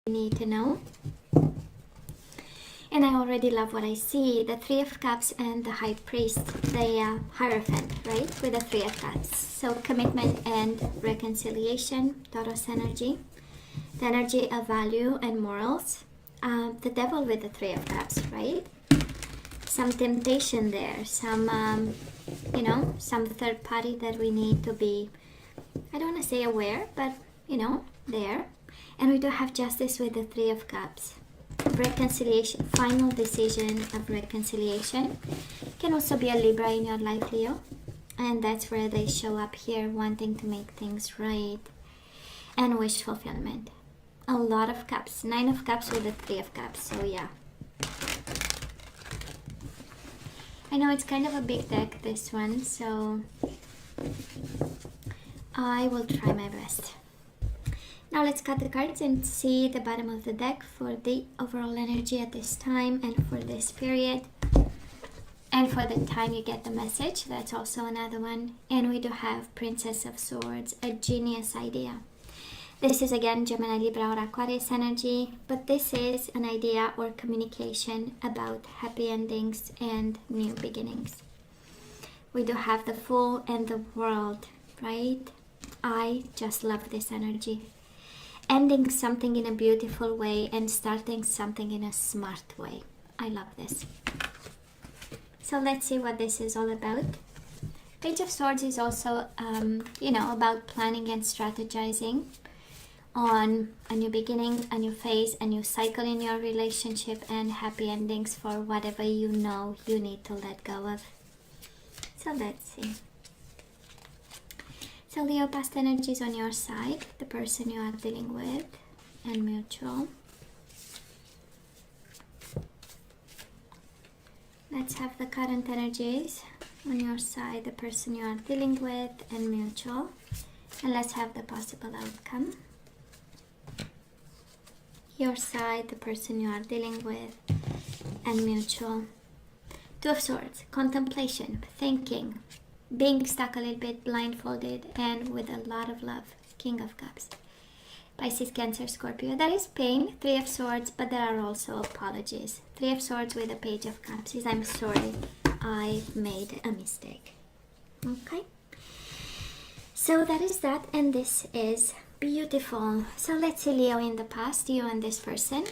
need to know. And I already love what I see. The Three of Cups and the High Priest, the Hierophant, right? With the Three of Cups. So commitment and reconciliation, Taurus energy. The energy of value and morals. The Devil with the Three of Cups, right? Some temptation there. Some, some third party that we need to be, I don't want to say aware, but, there. And we do have Justice with the Three of Cups. Reconciliation, final decision of reconciliation. Can also be a Libra in your life, Leo, and that's where they show up here, wanting to make things right. And wish fulfillment. A lot of cups. 9 of Cups with the 3 of Cups. So yeah, I know it's kind of a big deck, this one, so I will try my best. Now let's cut the cards and see the bottom of the deck for the overall energy at this time and for this period. And for the time you get the message, that's also another one. And we do have Princess of Swords, a genius idea. This is again Gemini, Libra or Aquarius energy, but this is an idea or communication about happy endings and new beginnings. We do have the Fool and the World, right? I just love this energy. Ending something in a beautiful way and starting something in a smart way. I love this. So let's see what this is all about. Page of Swords is also, about planning and strategizing on a new beginning, a new phase, a new cycle in your relationship, and happy endings for whatever you know you need to let go of. So let's see. So Leo, past energies on your side, the person you are dealing with, and mutual. Let's have the current energies on your side, the person you are dealing with, and mutual. And let's have the possible outcome. Your side, the person you are dealing with, and mutual. 2 of Swords, contemplation, thinking, being stuck a little bit blindfolded and with a lot of love. King of Cups. Pisces, Cancer, Scorpio. There is pain, 3 of Swords, but there are also apologies. 3 of Swords with a Page of Cups is I'm sorry, I made a mistake. Okay? So that is that, and this is beautiful. So let's see Leo in the past, you and this person.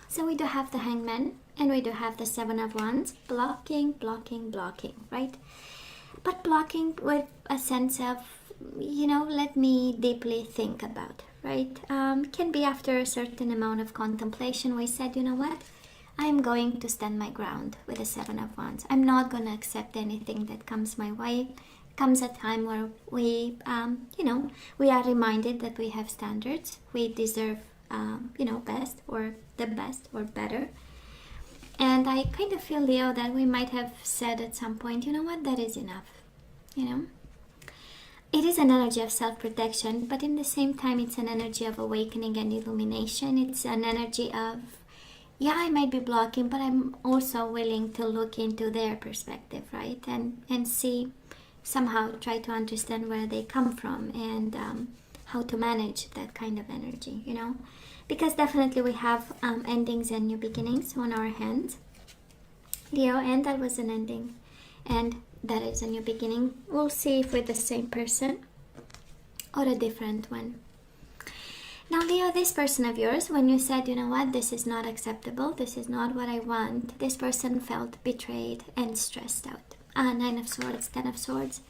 So we do have the Hangman, and we do have the 7 of Wands. Blocking, right? But blocking with a sense of, let me deeply think about, right? Can be after a certain amount of contemplation. We said, you know what? I'm going to stand my ground with the 7 of Wands. I'm not going to accept anything that comes my way. Comes a time where we, we are reminded that we have standards. We deserve, best or the best or better. And I kind of feel, Leo, that we might have said at some point, you know what, that is enough, It is an energy of self-protection, but in the same time, it's an energy of awakening and illumination. It's an energy of, I might be blocking, but I'm also willing to look into their perspective, right? And see, somehow try to understand where they come from and how to manage that kind of energy, Because definitely we have endings and new beginnings on our hands, Leo, and that was an ending. And that is a new beginning. We'll see if we're the same person or a different one. Now, Leo, this person of yours, when you said, you know what, this is not acceptable, this is not what I want, this person felt betrayed and stressed out. 9 of Swords, 10 of Swords.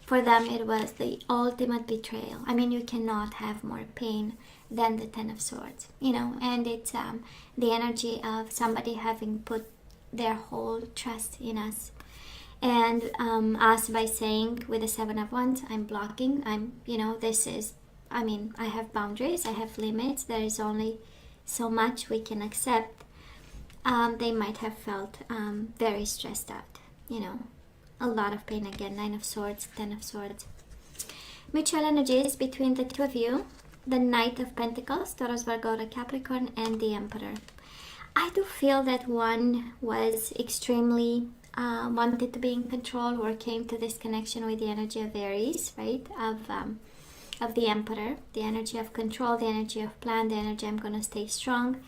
For them, it was the ultimate betrayal. I mean, you cannot have more pain than the 10 of Swords, and it's the energy of somebody having put their whole trust in us. And us by saying with the 7 of Wands, I'm blocking, I have boundaries, I have limits, there is only so much we can accept. They might have felt very stressed out, a lot of pain again. 9 of Swords, 10 of Swords. Mutual energies between the two of you. The Knight of Pentacles, Taurus, Virgo, Capricorn, and the Emperor. I do feel that one was extremely wanted to be in control or came to this connection with the energy of Aries, right? of the Emperor, the energy of control, the energy of plan, the energy I'm going to stay strong.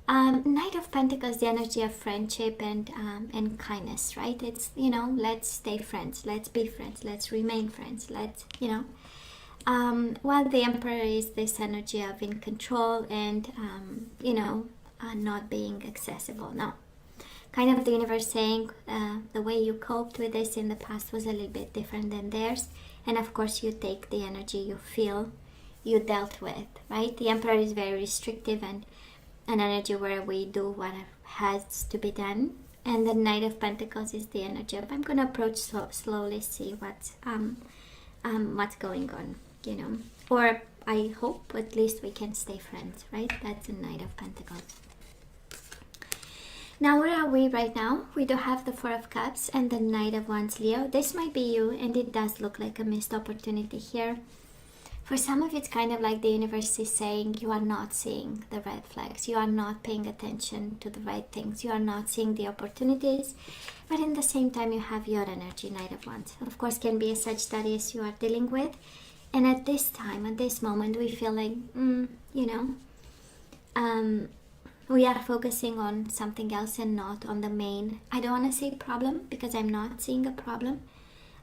Knight of Pentacles, the energy of friendship and kindness, right? It's, you know, let's stay friends, let's be friends, let's remain friends, let's, you know. While the Emperor is this energy of in control and, you know, not being accessible. No. Kind of the universe saying the way you coped with this in the past was a little bit different than theirs. And of course you take the energy you feel you dealt with, right? The Emperor is very restrictive and an energy where we do what has to be done. And the Knight of Pentacles is the energy of I'm going to approach slowly, see what's going on, you know. Or I hope at least we can stay friends, right? That's the Knight of Pentacles. Now, where are we right now? We do have the Four of Cups and the Knight of Wands, Leo. This might be you, and it does look like a missed opportunity here. For some of you, it's kind of like the universe is saying you are not seeing the red flags. You are not paying attention to the right things. You are not seeing the opportunities. But in the same time, you have your energy, Knight of Wands. Of course, can be a Sagittarius you are dealing with. And at this time, at this moment, we feel like, you know, we are focusing on something else and not on the main. I don't want to say problem because I'm not seeing a problem.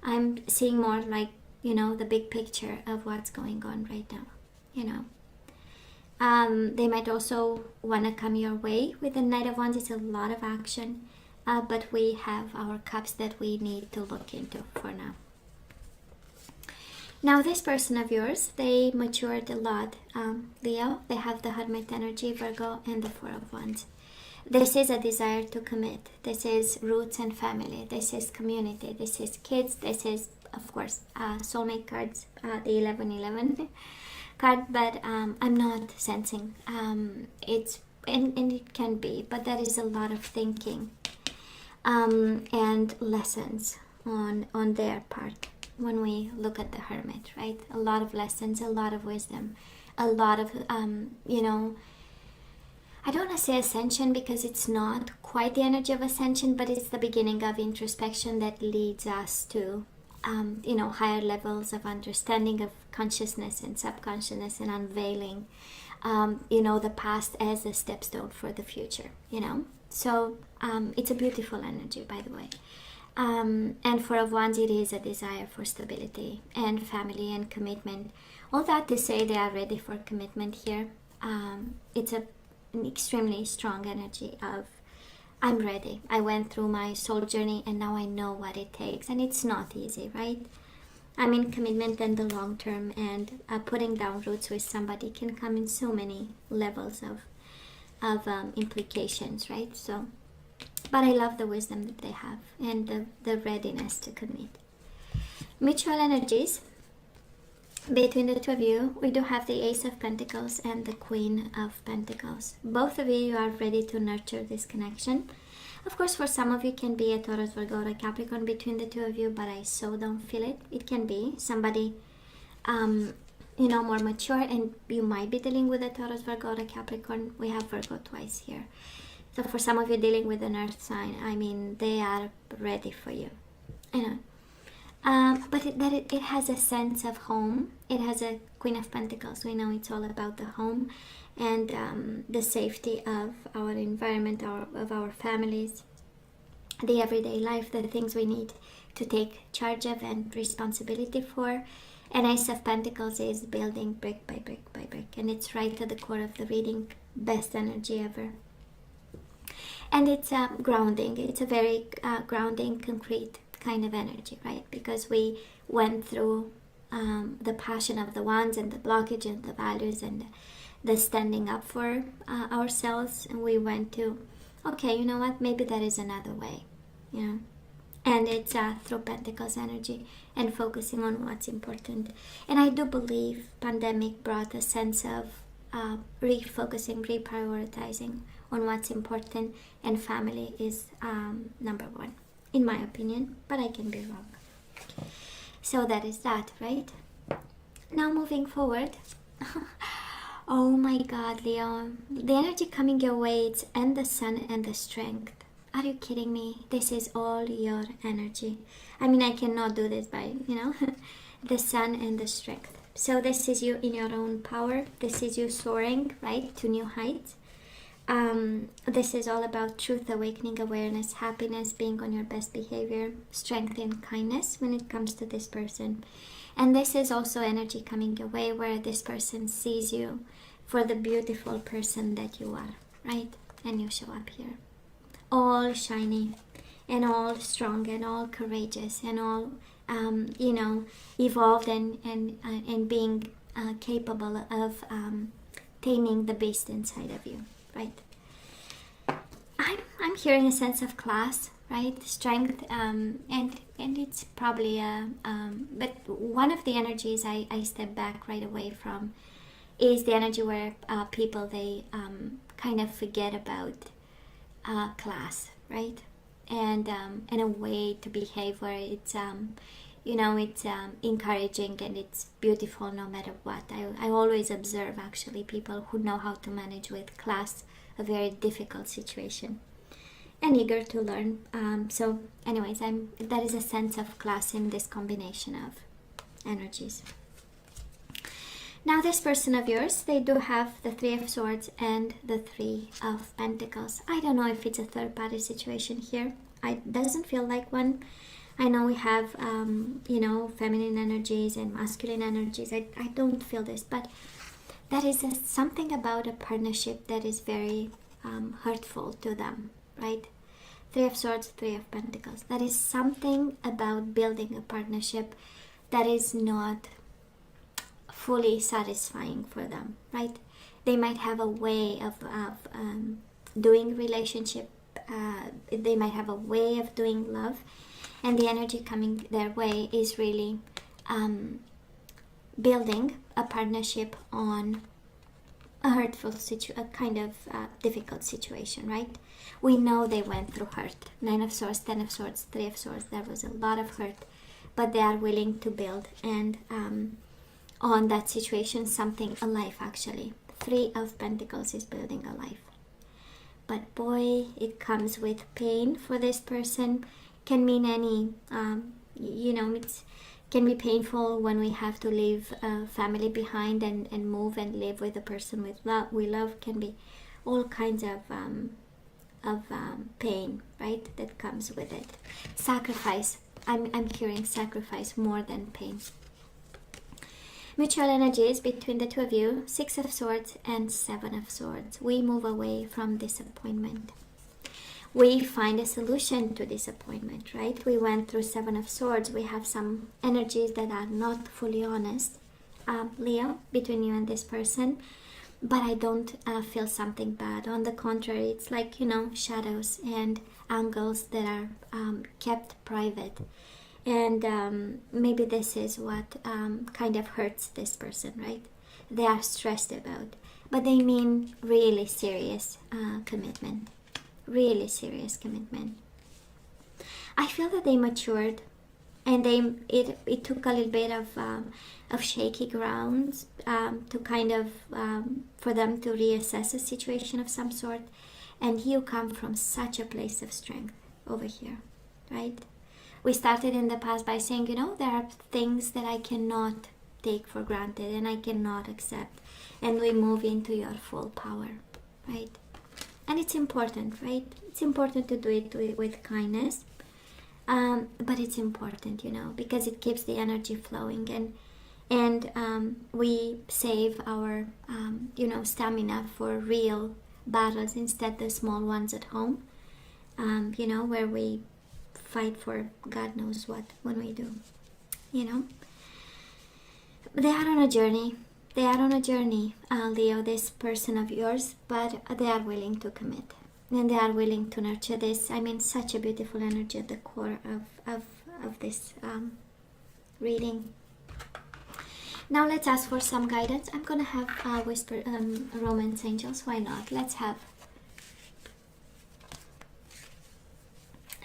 I'm seeing more like, you know, the big picture of what's going on right now, you know. They might also want to come your way. With the Knight of Wands, it's a lot of action, but we have our cups that we need to look into for now. Now, this person of yours, they matured a lot, Leo. They have the Hermit energy, Virgo, and the Four of Wands. This is a desire to commit. This is roots and family. This is community. This is kids. This is, of course, soulmate cards, the 1111 card, but I'm not sensing. It's and it can be, but there is a lot of thinking and lessons on their part. When we look at the Hermit, right? A lot of lessons, a lot of wisdom, a lot of, you know, I don't want to say ascension because it's not quite the energy of ascension, but it's the beginning of introspection that leads us to, you know, higher levels of understanding of consciousness and subconsciousness and unveiling, you know, the past as a stepstone for the future, you know. So it's a beautiful energy, by the way. And for Wands, it is a desire for stability and family and commitment. All that to say they are ready for commitment here. It's an extremely strong energy of I'm ready. I went through my soul journey and now I know what it takes. And it's not easy, right? I mean, commitment in the long term and putting down roots with somebody can come in so many levels of implications, right? So, but I love the wisdom that they have and the readiness to commit. Mutual energies between the two of you, we do have the Ace of Pentacles and the Queen of Pentacles. Both of you are ready to nurture this connection. Of course, for some of you can be a Taurus, Virgo, or a Capricorn between the two of you, but I so don't feel it. It can be somebody, you know, more mature, and you might be dealing with a Taurus, Virgo, or a Capricorn. We have Virgo twice here. So for some of you dealing with an earth sign, I mean, they are ready for you, you know. But it has a sense of home. It has a Queen of Pentacles. We know it's all about the home and the safety of our environment, of our families, the everyday life, the things we need to take charge of and responsibility for. And Ace of Pentacles is building brick by brick by brick. And it's right to the core of the reading. Best energy ever. And it's grounding. It's a very grounding, concrete kind of energy, right? Because we went through the passion of the wands and the blockage and the values and the standing up for ourselves. And we went to, okay, you know what? Maybe there is another way, you know? And it's through Pentacles energy and focusing on what's important. And I do believe pandemic brought a sense of refocusing, reprioritizing on what's important, and family is number one, in my opinion, but I can be wrong. So that is that, right? Now moving forward. Oh my God, Leo. The energy coming your way, it's and the sun and the strength. Are you kidding me? This is all your energy. I mean, I cannot do this by, you know, the sun and the strength. So this is you in your own power. This is you soaring, right, to new heights. This is all about truth, awakening, awareness, happiness, being on your best behavior, strength and kindness when it comes to this person. And this is also energy coming your way where this person sees you for the beautiful person that you are, right? And you show up here all shiny and all strong and all courageous and all evolved and being capable of taming the beast inside of you, right? I'm hearing a sense of class, right? Strength, and it's probably but one of the energies I step back right away from is the energy where people, they kind of forget about class, right? And a way to behave where it's it's encouraging and it's beautiful no matter what. I always observe actually people who know how to manage with class a very difficult situation and eager to learn. So anyways, that is a sense of class in this combination of energies. Now this person of yours, they do have the Three of Swords and the Three of Pentacles. I don't know if it's a third party situation here. It doesn't feel like one. I know we have, feminine energies and masculine energies. I don't feel this, but that is something about a partnership that is very hurtful to them, right? Three of Swords, Three of Pentacles. That is something about building a partnership that is not fully satisfying for them, right? They might have a way of doing relationship. They might have a way of doing love, and the energy coming their way is really building a partnership on a hurtful a kind of difficult situation, right? We know they went through hurt. Nine of Swords, Ten of Swords, Three of Swords. There was a lot of hurt, but they are willing to build and on that situation something, a life actually. Three of Pentacles is building a life. But boy, it comes with pain for this person. Can mean any, it can be painful when we have to leave family behind and move and live with the person we love. Can be all kinds of pain, right, that comes with it. Sacrifice. I'm hearing sacrifice more than pain. Mutual energies between the two of you, Six of Swords and Seven of Swords. We move away from disappointment. We find a solution to disappointment, right? We went through Seven of Swords. We have some energies that are not fully honest, Leo, between you and this person. But I don't feel something bad. On the contrary, it's like, shadows and angles that are kept private. And maybe this is what kind of hurts this person, right? They are stressed about, but they mean really serious commitment. Really serious commitment. I feel that they matured, and it took a little bit of shaky grounds to kind of for them to reassess a situation of some sort. And you come from such a place of strength over here, right? We started in the past by saying, there are things that I cannot take for granted and I cannot accept. And we move into your full power, right? And it's important, right? It's important to do it with kindness. But it's important, because it keeps the energy flowing. And we save our, stamina for real battles instead the small ones at home, where we fight for God knows what when we do, They are on a journey. They are on a journey, Leo, this person of yours, but they are willing to commit. And they are willing to nurture this. Such a beautiful energy at the core of this reading. Now let's ask for some guidance. I'm going to have whisper romance angels. Why not? Let's have.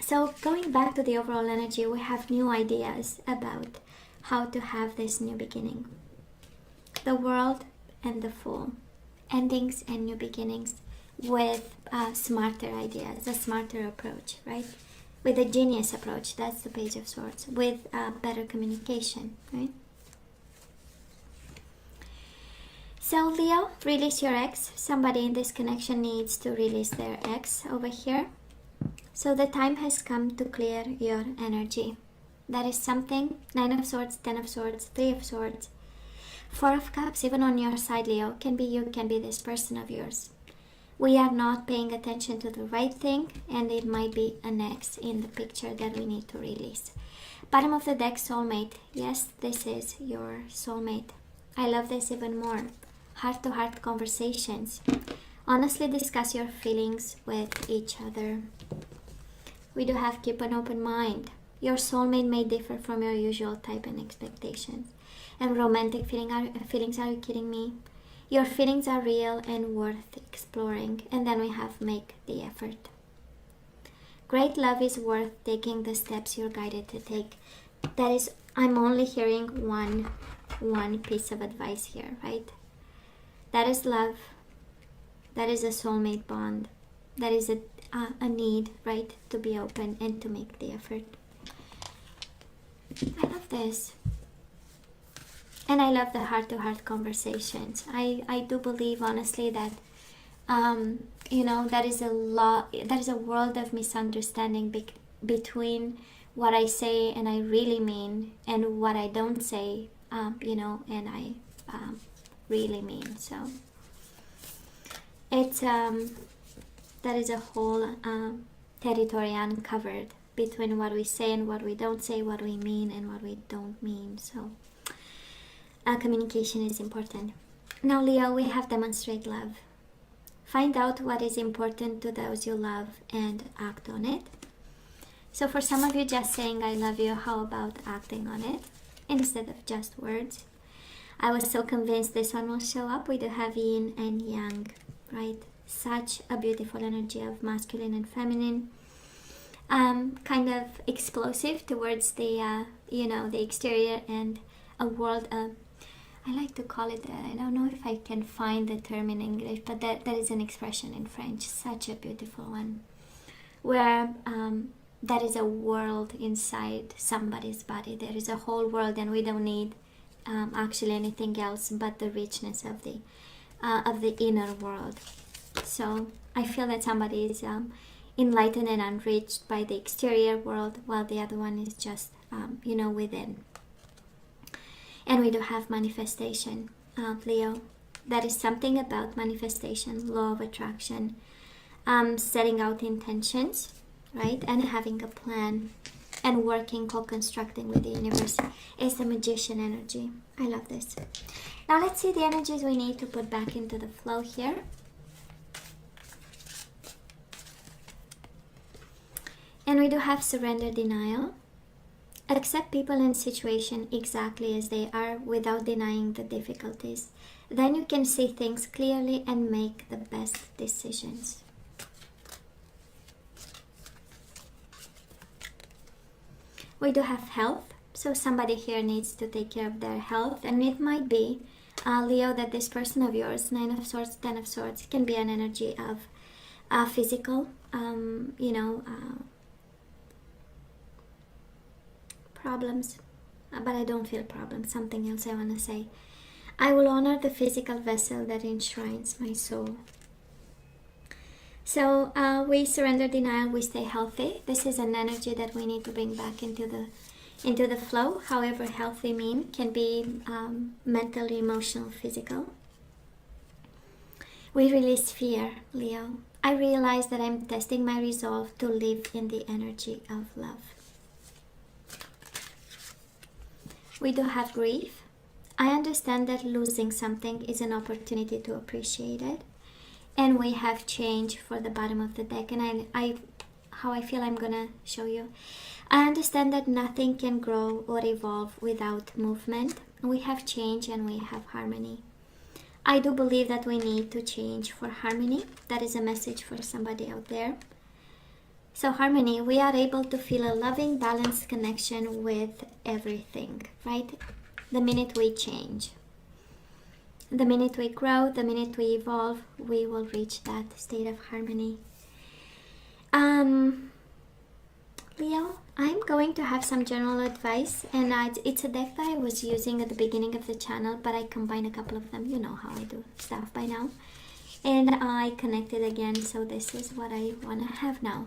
So going back to the overall energy, we have new ideas about how to have this new beginning. The World and the Fool. Endings and new beginnings with smarter ideas, a smarter approach, right? With a genius approach, that's the Page of Swords, with better communication, right? So Leo, release your ex. Somebody in this connection needs to release their ex over here. So the time has come to clear your energy. That is something. 9 of Swords, 10 of Swords, 3 of Swords, 4 of Cups, even on your side, Leo. Can be you, can be this person of yours. We are not paying attention to the right thing, and it might be an ex in the picture that we need to release. Bottom of the deck, soulmate. Yes, this is your soulmate. I love this even more. Heart-to-heart conversations. Honestly discuss your feelings with each other. We do have keep an open mind. Your soulmate may differ from your usual type and expectations. And romantic feelings, are you kidding me? Your feelings are real and worth exploring. And then we have make the effort. Great love is worth taking the steps you're guided to take. That is, I'm only hearing one piece of advice here, right? That is love. That is a soulmate bond. That is a need, right? To be open and to make the effort. I love this. And I love the heart-to-heart conversations. I do believe, honestly, that, there is a world of misunderstanding between what I say and I really mean and what I don't say, and I really mean. So it's that is a whole territory uncovered between what we say and what we don't say, what we mean and what we don't mean. So communication is important. Now, Leo, we have demonstrate love. Find out what is important to those you love and act on it. So for some of you, just saying I love you, how about acting on it instead of just words? I was so convinced this one will show up. We do have yin and yang, right? Such a beautiful energy of masculine and feminine. Kind of explosive towards the exterior, and a world I like to call it, I don't know if I can find the term in English, but that is an expression in French, such a beautiful one, where that is a world inside somebody's body. There is a whole world, and we don't need actually anything else but the richness of the inner world. So I feel that somebody is enlightened and enriched by the exterior world, while the other one is just within. And we do have manifestation, Leo. That is something about manifestation, law of attraction, setting out intentions, right? And having a plan and working, co-constructing with the universe is the magician energy. I love this. Now let's see the energies we need to put back into the flow here. And we do have surrender, denial. Accept people and situation exactly as they are without denying the difficulties. Then you can see things clearly and make the best decisions. We do have health. So somebody here needs to take care of their health. And it might be, Leo, that this person of yours, 9 of Swords, 10 of Swords, can be an energy of physical, problems, but I don't feel problems. Something else I want to say. I will honor the physical vessel that enshrines my soul. So we surrender, denial, we stay healthy. This is an energy that we need to bring back into the flow. However, healthy can be mental, emotional, physical. We release fear, Leo. I realize that I'm testing my resolve to live in the energy of love. We do have grief. I understand that losing something is an opportunity to appreciate it. And we have change for the bottom of the deck. And how I feel, I'm gonna show you. I understand that nothing can grow or evolve without movement. We have change and we have harmony. I do believe that we need to change for harmony. That is a message for somebody out there. So harmony, we are able to feel a loving, balanced connection with everything, right? The minute we change, the minute we grow, the minute we evolve, we will reach that state of harmony. Leo, I'm going to have some general advice, and it's a deck that I was using at the beginning of the channel, but I combined a couple of them. You know how I do stuff by now. And I connected again, so this is what I want to have now.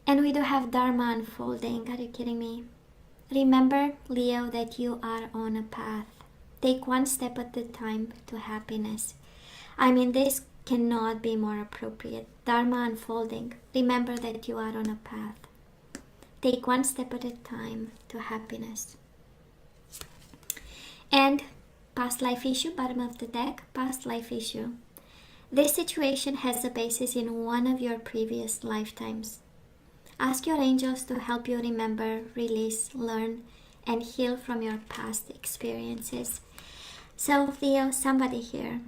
And we do have Dharma unfolding. Are you kidding me? Remember, Leo, that you are on a path. Take one step at a time to happiness. I mean, this cannot be more appropriate. Dharma unfolding. Remember that you are on a path. Take one step at a time to happiness. And past life issue, bottom of the deck, past life issue. This situation has a basis in one of your previous lifetimes. Ask your angels to help you remember, release, learn, and heal from your past experiences. So, Leo, somebody here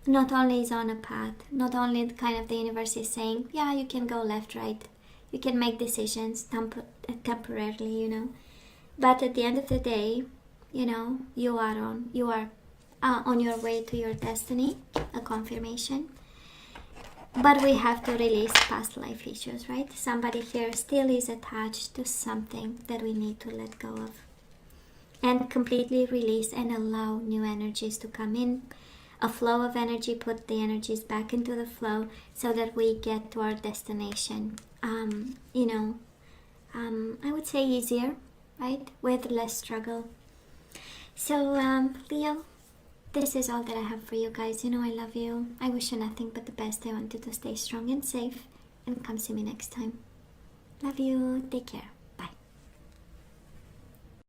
not only is on a path, not only kind of the universe is saying, yeah, you can go left, right, you can make decisions temporarily, you know, but at the end of the day, you know, you are on your way to your destiny, a confirmation. But we have to release past life issues, right? Somebody here still is attached to something that we need to let go of. And completely release and allow new energies to come in. A flow of energy, put the energies back into the flow so that we get to our destination. I would say easier, right? With less struggle. So, Leo, this is all that I have for you guys. You know I love you. I wish you nothing but the best. I want you to stay strong and safe. And come see me next time. Love you. Take care.